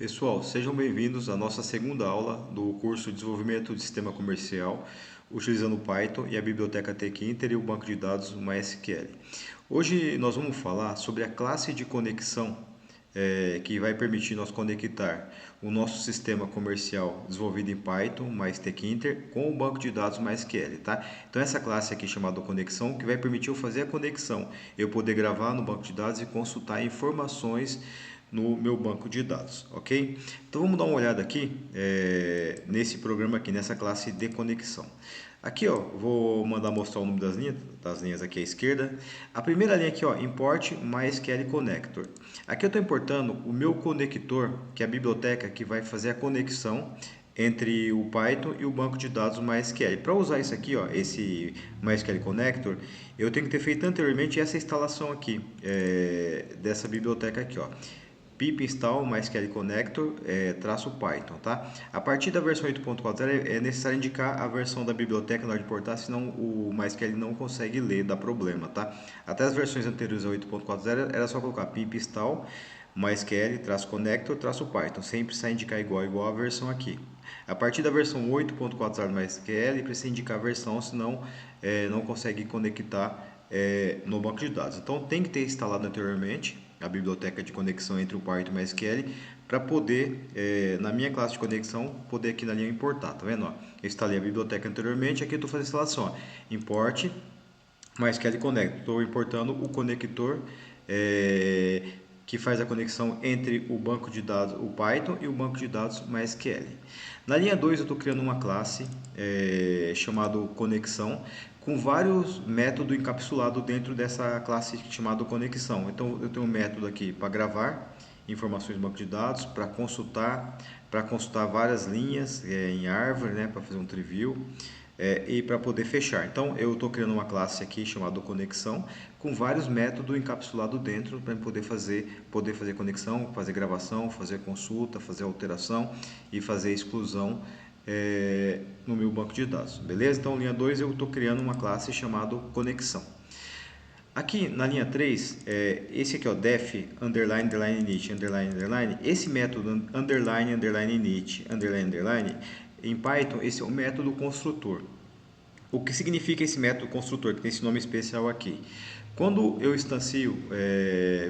Pessoal, sejam bem-vindos à nossa segunda aula do curso de Desenvolvimento de Sistema Comercial, utilizando o Python e a biblioteca tkinter e o banco de dados MySQL. Hoje nós vamos falar sobre a classe de conexão que vai permitir nós conectar o nosso sistema comercial desenvolvido em Python mais tkinter com o banco de dados MySQL, tá? Então essa classe aqui chamada conexão que vai permitir eu fazer a conexão, eu poder gravar no banco de dados e consultar informações no meu banco de dados, ok? Então vamos dar uma olhada aqui nesse programa aqui, nessa classe de conexão. Aqui, ó, vou mandar mostrar o nome das linhas aqui à esquerda. A primeira linha aqui, ó, import MySQL Connector. Aqui eu estou importando o meu conector, que é a biblioteca que vai fazer a conexão entre o Python e o banco de dados MySQL. Para usar isso aqui, ó, esse MySQL Connector, eu tenho que ter feito anteriormente essa instalação aqui, dessa biblioteca aqui, ó. Pip install MySQL Connector traço Python, tá? A partir da versão 8.4 é necessário indicar a versão da biblioteca na hora de importar, senão o MySQL não consegue ler, dá problema, tá? Até as versões anteriores a 8.4 era só colocar pip install MySQL traço Connector traço Python, sempre precisa indicar igual a versão aqui. A partir da versão 8.4 do MySQL precisa indicar a versão, senão não consegue conectar no banco de dados. Então tem que ter instalado anteriormente a biblioteca de conexão entre o Python e o MySQL para poder, na minha classe de conexão, poder aqui na linha importar, tá vendo? Ó, eu instalei a biblioteca anteriormente, aqui eu estou fazendo a instalação, ó, import MySQL Connector, estou importando o conector que faz a conexão entre o banco de dados, o Python e o banco de dados MySQL. Na linha 2 eu estou criando uma classe chamada conexão, com vários métodos encapsulados dentro dessa classe chamada conexão. Então eu tenho um método aqui para gravar informações do banco de dados, para consultar várias linhas em árvore, né, para fazer um tree-view. E para poder fechar. Então eu estou criando uma classe aqui chamada conexão com vários métodos encapsulados dentro para poder fazer conexão, fazer gravação, fazer consulta, fazer alteração e fazer exclusão no meu banco de dados, beleza? Então linha 2 eu estou criando uma classe chamada conexão. Aqui na linha 3, esse aqui, ó, def underline underline init underline underline, esse método underline underline init underline underline, em Python esse é o método construtor. O que significa esse método construtor, que tem esse nome especial aqui? Quando eu instancio,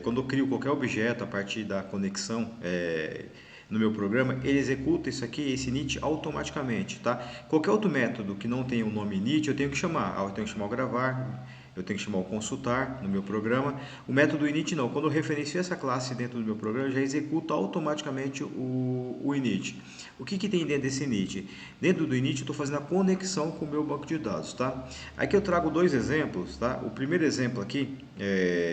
quando eu crio qualquer objeto a partir da conexão no meu programa, ele executa isso aqui, esse init, automaticamente, tá? Qualquer outro método que não tenha o nome init, eu tenho que chamar. Eu tenho que chamar o gravar, eu tenho que chamar o consultar no meu programa. O método init não, quando eu referencio essa classe dentro do meu programa, já executa automaticamente o init. O que tem dentro desse init? Dentro do init eu estou fazendo a conexão com o meu banco de dados, tá? Aqui eu trago dois exemplos, tá? O primeiro exemplo aqui,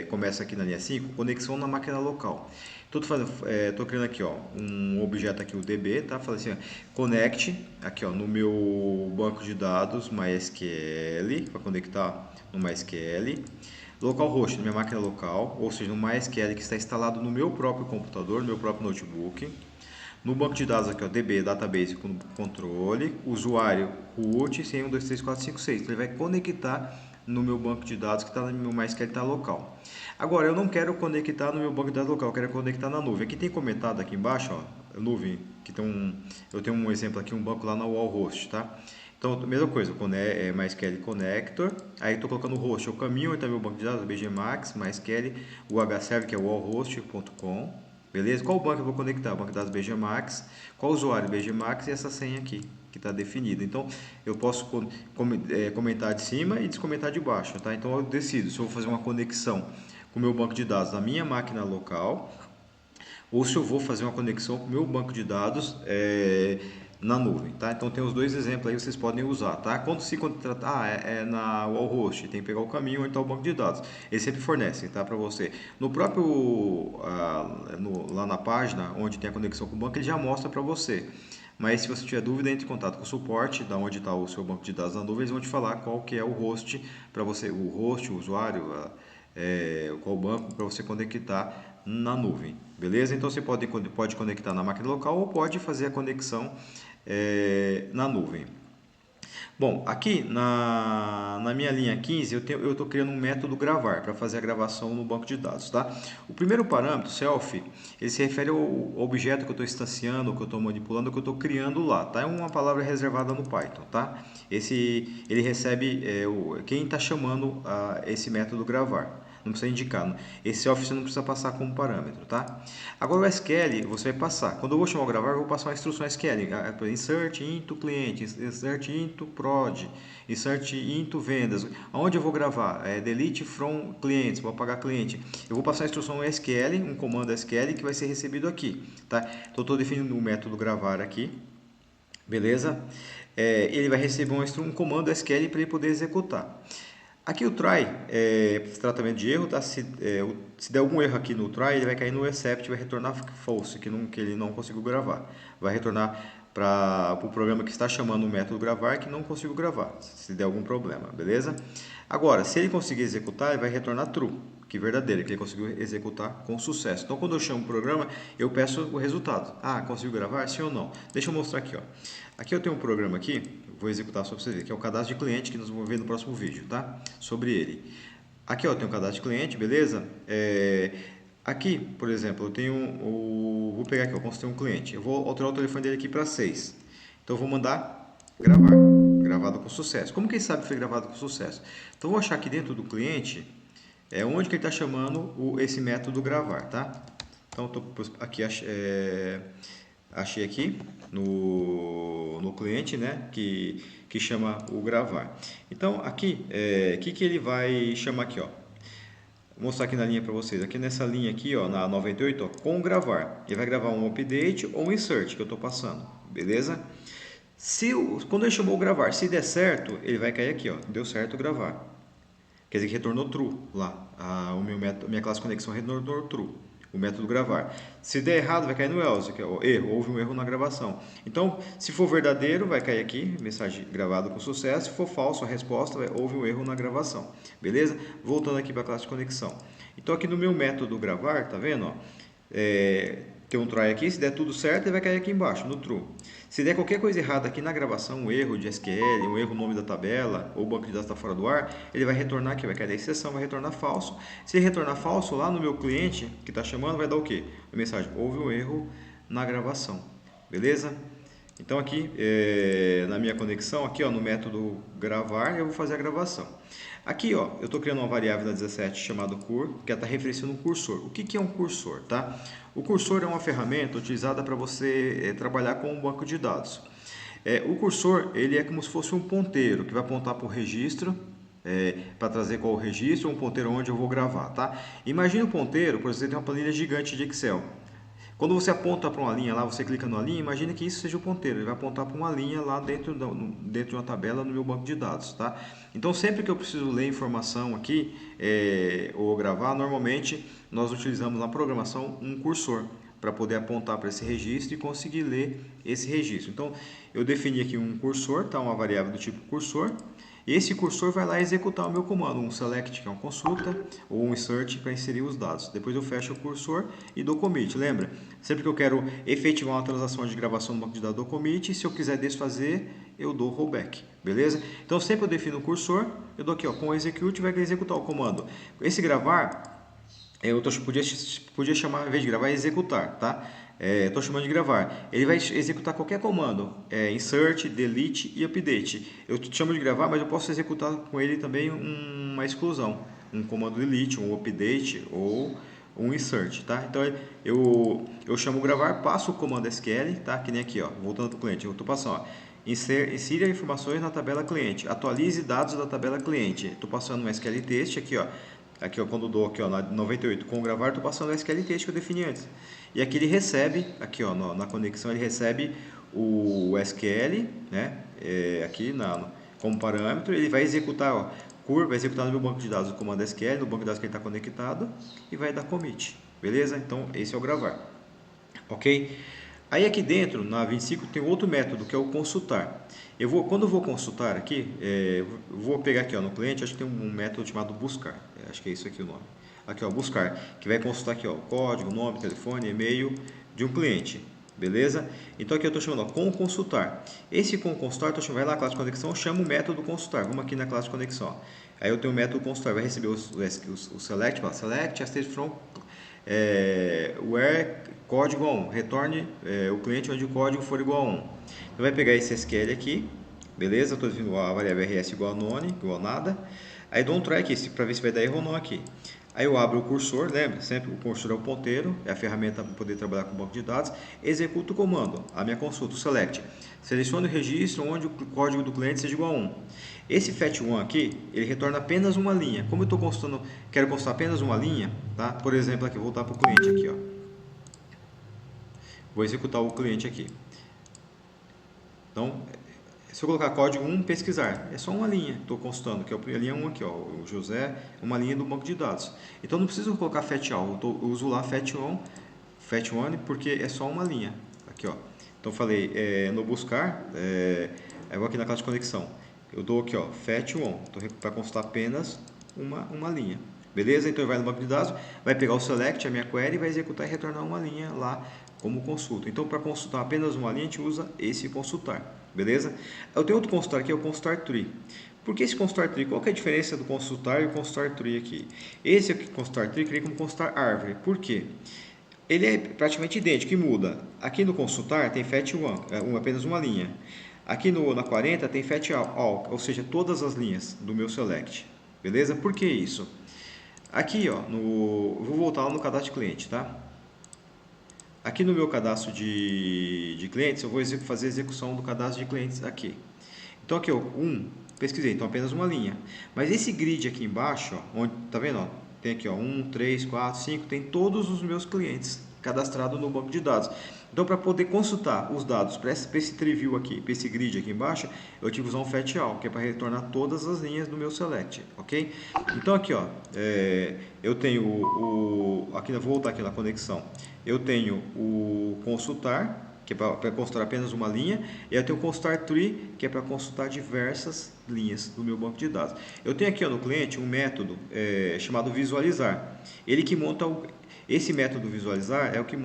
começa aqui na linha 5, conexão na máquina local. Estou criando aqui, ó, um objeto aqui, o DB, tá? Falei assim, ó, connect, aqui, ó, no meu banco de dados MySQL, para conectar no MySQL, localhost, na minha máquina local, ou seja, no MySQL que está instalado no meu próprio computador, no meu próprio notebook. No banco de dados aqui, ó, DB, database com controle, usuário, root, sem 1, 2, 3, 4, 5, 6. Então ele vai conectar no meu banco de dados que está no meu MySQL, está local. Agora, eu não quero conectar no meu banco de dados local, eu quero conectar na nuvem. Aqui tem comentado aqui embaixo, ó, nuvem, que tem eu tenho um exemplo aqui, um banco lá na wallhost, tá? Então, mesma coisa, MySQL Connector, aí estou colocando o host, o caminho, então meu banco de dados, BGMax, MySQL, o hserver, que é wallhost.com, beleza? Qual banco eu vou conectar? O banco de dados BGMax, qual usuário? BGMax e essa senha aqui, que está definida. Então, eu posso comentar de cima e descomentar de baixo, tá? Então, eu decido se eu vou fazer uma conexão com o meu banco de dados na minha máquina local, ou se eu vou fazer uma conexão com o meu banco de dados na nuvem, tá? Então tem os dois exemplos aí, vocês podem usar, tá? Quando se contratar, na wallhost, tem que pegar o caminho ou então o banco de dados. Eles sempre fornecem, tá? Para você. No próprio, lá na página, onde tem a conexão com o banco, ele já mostra para você. Mas se você tiver dúvida, entre em contato com o suporte, da onde está o seu banco de dados na nuvem, eles vão te falar qual que é o host para você, o host, o usuário, qual banco para você conectar na nuvem, beleza? Então você pode conectar na máquina local ou pode fazer a conexão na nuvem. Bom, aqui na minha linha 15 eu estou criando um método gravar para fazer a gravação no banco de dados, tá? O primeiro parâmetro, self, ele se refere ao objeto que eu estou instanciando, que eu estou manipulando, que eu estou criando lá, tá? É uma palavra reservada no Python, tá? Ele recebe quem está chamando esse método gravar. Não precisa indicar. Esse self você não precisa passar como parâmetro, tá? Agora o SQL você vai passar. Quando eu vou chamar o gravar, eu vou passar uma instrução SQL. Insert into cliente, insert into prod, insert into vendas. Aonde eu vou gravar? Delete from clientes, vou apagar cliente. Eu vou passar a instrução SQL, um comando SQL que vai ser recebido aqui, tá? Então estou definindo o método gravar aqui. Beleza? Ele vai receber um comando SQL para ele poder executar. Aqui o try é tratamento de erro, tá? Se der algum erro aqui no try, ele vai cair no except, vai retornar false, que ele não conseguiu gravar. Vai retornar para o programa que está chamando o método gravar que não conseguiu gravar, se der algum problema, beleza? Agora, se ele conseguir executar, ele vai retornar true, que é verdadeiro, que ele conseguiu executar com sucesso. Então, quando eu chamo o programa, eu peço o resultado. Ah, conseguiu gravar? Sim ou não? Deixa eu mostrar aqui, ó. Aqui eu tenho um programa aqui, vou executar só para você ver, que é o cadastro de cliente, que nós vamos ver no próximo vídeo, tá? Sobre ele. Aqui, ó, tem um cadastro de cliente, beleza? Aqui, por exemplo, eu tenho vou pegar aqui, eu construí um cliente. Eu vou alterar o telefone dele aqui para 6. Então, eu vou mandar gravar. Gravado com sucesso. Como que ele sabe que foi gravado com sucesso? Então, eu vou achar aqui dentro do cliente, onde que ele está chamando esse método gravar, tá? Então, aqui, achei aqui no cliente, né, que chama o gravar. Então, aqui, que ele vai chamar aqui, ó. Vou mostrar aqui na linha para vocês. Aqui nessa linha aqui, ó, na 98, ó, com gravar. Ele vai gravar um update ou um insert que eu estou passando, beleza? Quando ele chamou o gravar, se der certo, ele vai cair aqui, ó, deu certo gravar. Quer dizer que retornou true lá. Minha classe conexão retornou true. O método gravar. Se der errado, vai cair no else, que é o erro. Houve um erro na gravação. Então, se for verdadeiro, vai cair aqui, mensagem gravada com sucesso. Se for falso, a resposta houve um erro na gravação. Beleza? Voltando aqui para a classe de conexão. Então, aqui no meu método gravar, tá vendo? Ó, tem um try aqui, se der tudo certo, ele vai cair aqui embaixo, no true. Se der qualquer coisa errada aqui na gravação, um erro de SQL, um erro no nome da tabela, ou o banco de dados está fora do ar, ele vai retornar aqui, vai cair da exceção, vai retornar falso. Se ele retornar falso, lá no meu cliente que está chamando, vai dar o quê? A mensagem, houve um erro na gravação. Beleza? Então aqui, na minha conexão, aqui ó, no método gravar, eu vou fazer a gravação. Aqui ó, eu estou criando uma variável da 17 chamada cur, que está referenciando um cursor. O que é um cursor? Tá? O cursor é uma ferramenta utilizada para você trabalhar com um banco de dados. O cursor ele é como se fosse um ponteiro que vai apontar para o registro, para trazer qual o registro, um ponteiro onde eu vou gravar. Tá? Imagina o ponteiro, por exemplo, tem uma planilha gigante de Excel. Quando você aponta para uma linha lá, você clica numa linha, imagina que isso seja o ponteiro. Ele vai apontar para uma linha lá dentro de uma tabela no meu banco de dados, tá? Então, sempre que eu preciso ler informação aqui ou gravar, normalmente nós utilizamos na programação um cursor para poder apontar para esse registro e conseguir ler esse registro. Então, eu defini aqui um cursor, tá? Uma variável do tipo cursor. E esse cursor vai lá executar o meu comando, um select, que é uma consulta, ou um insert para inserir os dados. Depois eu fecho o cursor e dou commit. Lembra? Sempre que eu quero efetivar uma transação de gravação no banco de dados, dou commit. Se eu quiser desfazer, eu dou rollback. Beleza? Então, sempre eu defino o cursor, eu dou aqui, ó, com execute, vai executar o comando. Esse gravar, podia chamar, ao invés de gravar, executar, tá? Estou chamando de gravar. Ele vai executar qualquer comando, insert, delete e update. Eu chamo de gravar, mas eu posso executar com ele também uma exclusão, um comando delete, um update ou um insert, tá? Então eu chamo gravar, passo o comando SQL, tá? Que nem aqui, ó, voltando para o cliente, eu estou passando, ó, insira informações na tabela cliente, atualize dados da tabela cliente. Estou passando um SQL test aqui, ó. Aqui, ó, quando eu dou aqui, ó, na 98 com gravar, estou passando o SQL test que eu defini antes. E aqui ele recebe, aqui ó, na conexão, ele recebe o SQL, né? Aqui como parâmetro, ele vai executar, ó, vai executar no meu banco de dados o comando SQL, no banco de dados que ele está conectado, e vai dar commit, beleza? Então, esse é o gravar, ok? Aí aqui dentro, na 25, tem outro método, que é o consultar. Quando eu vou consultar aqui, vou pegar aqui ó, no cliente, acho que tem um método chamado buscar, acho que é isso aqui o nome. Aqui ó, buscar, que vai consultar aqui ó, o código, nome, telefone, e-mail de um cliente. Beleza? Então aqui eu estou chamando ó, com consultar. Esse com consultar, eu vai lá na classe de conexão, eu chamo o método consultar. Vamos aqui na classe de conexão. Ó. Aí eu tenho o método consultar, vai receber o select, ó, select state from where código a 1. Retorne o cliente onde o código for igual a 1. Então vai pegar esse SQL aqui, beleza? Estou definindo a variável rs igual a none, igual a nada. Aí dou um try aqui, para ver se vai dar erro ou não aqui. Aí eu abro o cursor, lembra? Sempre o cursor é o ponteiro, é a ferramenta para poder trabalhar com banco de dados. Executo o comando, a minha consulta, o select. Selecione o registro onde o código do cliente seja igual a 1. Esse fetch1 aqui, ele retorna apenas uma linha. Como eu estou consultando, quero consultar apenas uma linha, tá? Por exemplo, aqui, vou voltar para o cliente aqui, ó. Vou executar o cliente aqui. Então, se eu colocar código 1, pesquisar, é só uma linha, estou consultando, que é a linha 1 aqui, ó, o José, uma linha do banco de dados. Então não preciso colocar fetch_all, eu uso lá fetch_one, porque é só uma linha. Aqui, ó. Então falei, no buscar, eu vou aqui na classe de conexão, eu dou aqui, ó, fetch_one, para consultar apenas uma linha. Beleza? Então ele vai no banco de dados, vai pegar o select, a minha query, e vai executar e retornar uma linha lá como consulta. Então para consultar apenas uma linha, a gente usa esse consultar. Beleza? Eu tenho outro consultar aqui, é o consultar tree. Por que esse consultar tree? Qual que é a diferença do consultar e o consultar tree aqui? Esse aqui, consultar tree, criei como consultar árvore. Por quê? Ele é praticamente idêntico, que muda. Aqui no consultar tem fetch_one, apenas uma linha. Aqui na 40 tem fetch_all, ou seja, todas as linhas do meu select. Beleza? Por que isso? Aqui, ó, vou voltar lá no cadastro de cliente, tá? Aqui no meu cadastro de clientes, eu vou fazer a execução do cadastro de clientes aqui. Então aqui, ó, pesquisei, então apenas uma linha. Mas esse grid aqui embaixo, ó, onde, tá vendo? Ó, tem aqui, ó, 1, 3, 4, 5, tem todos os meus clientes cadastrados no banco de dados. Então, para poder consultar os dados para esse tree view aqui, para esse grid aqui embaixo, eu tive que usar um fetch_all, que é para retornar todas as linhas do meu select, ok? Então aqui, ó, eu tenho aqui, vou voltar aqui na conexão. Eu tenho o consultar, que é para consultar apenas uma linha, e eu tenho o consultar tree, que é para consultar diversas linhas do meu banco de dados. Eu tenho aqui, ó, no cliente um método chamado visualizar. Ele que monta esse método visualizar é o que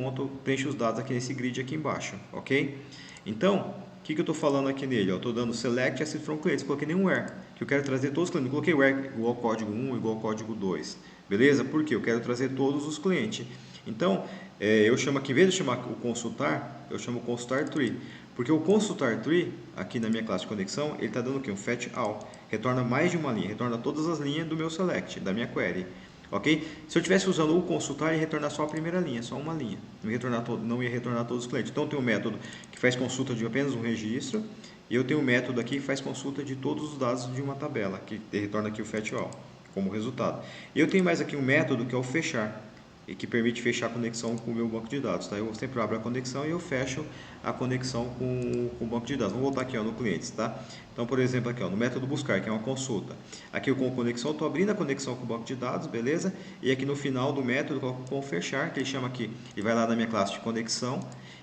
preenche os dados aqui nesse grid aqui embaixo, ok? Então, o que eu estou falando aqui nele? Eu estou dando select asset from clients, coloquei nenhum where, que eu quero trazer todos os clientes. Não coloquei where igual código 1, igual código 2, beleza? Porque eu quero trazer todos os clientes. Então, eu chamo aqui, em vez de chamar o consultar, eu chamo consultar tree. Porque o consultar tree, aqui na minha classe de conexão, ele está dando o quê? Um fetch_all. Retorna mais de uma linha, retorna todas as linhas do meu select, da minha query. Ok? Se eu estivesse usando o consultar, ia retornar só a primeira linha, só uma linha. Não ia retornar todos os clientes. Então, eu tenho um método que faz consulta de apenas um registro. E eu tenho um método aqui que faz consulta de todos os dados de uma tabela, que retorna aqui o fetch_all como resultado. E eu tenho mais aqui um método que é o fechar, e que permite fechar a conexão com o meu banco de dados. Tá? Eu sempre abro a conexão e eu fecho a conexão com o banco de dados. Vamos voltar aqui, ó, no clientes, tá? Então, por exemplo, aqui, ó, no método buscar, que é uma consulta. Aqui eu com conexão, estou abrindo a conexão com o banco de dados, beleza? E aqui no final do método eu coloco com fechar, que ele chama aqui, ele vai lá na minha classe de conexão,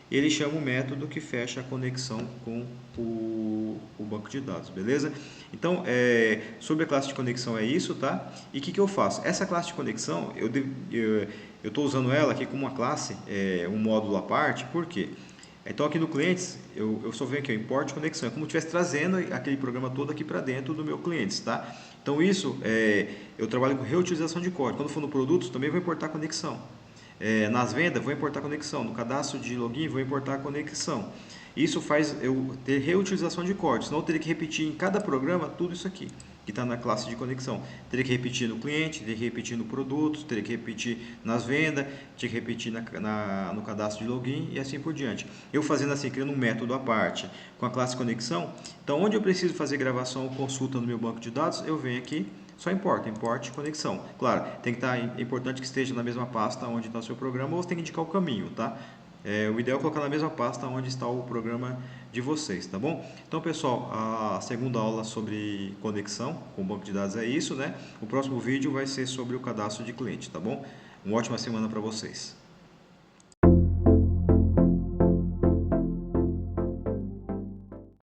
e ele chama o método que fecha a conexão com o banco de dados, beleza? Então, sobre a classe de conexão é isso, tá? E o que eu faço? Essa classe de conexão, eu estou usando ela aqui como uma classe, um módulo à parte, por quê? Então aqui no clientes, eu só venho aqui, eu import conexão, é como se eu estivesse trazendo aquele programa todo aqui para dentro do meu clientes, tá? Então isso, eu trabalho com reutilização de código. Quando for no produtos, também vou importar conexão. Nas vendas, vou importar conexão. No cadastro de login, vou importar conexão. Isso faz eu ter reutilização de código, senão eu teria que repetir em cada programa tudo isso aqui, que está na classe de conexão. Teria que repetir no cliente, teria que repetir no produto, teria que repetir nas vendas, teria que repetir no cadastro de login e assim por diante. Eu fazendo assim, criando um método à parte com a classe conexão, então onde eu preciso fazer gravação ou consulta no meu banco de dados, eu venho aqui, só importe conexão. Claro, tem que estar, é importante que esteja na mesma pasta onde está o seu programa, ou você tem que indicar o caminho, tá? O ideal é colocar na mesma pasta onde está o programa de vocês, tá bom? Então, pessoal, a segunda aula sobre conexão com o banco de dados é isso, né? O próximo vídeo vai ser sobre o cadastro de cliente, tá bom? Uma ótima semana para vocês.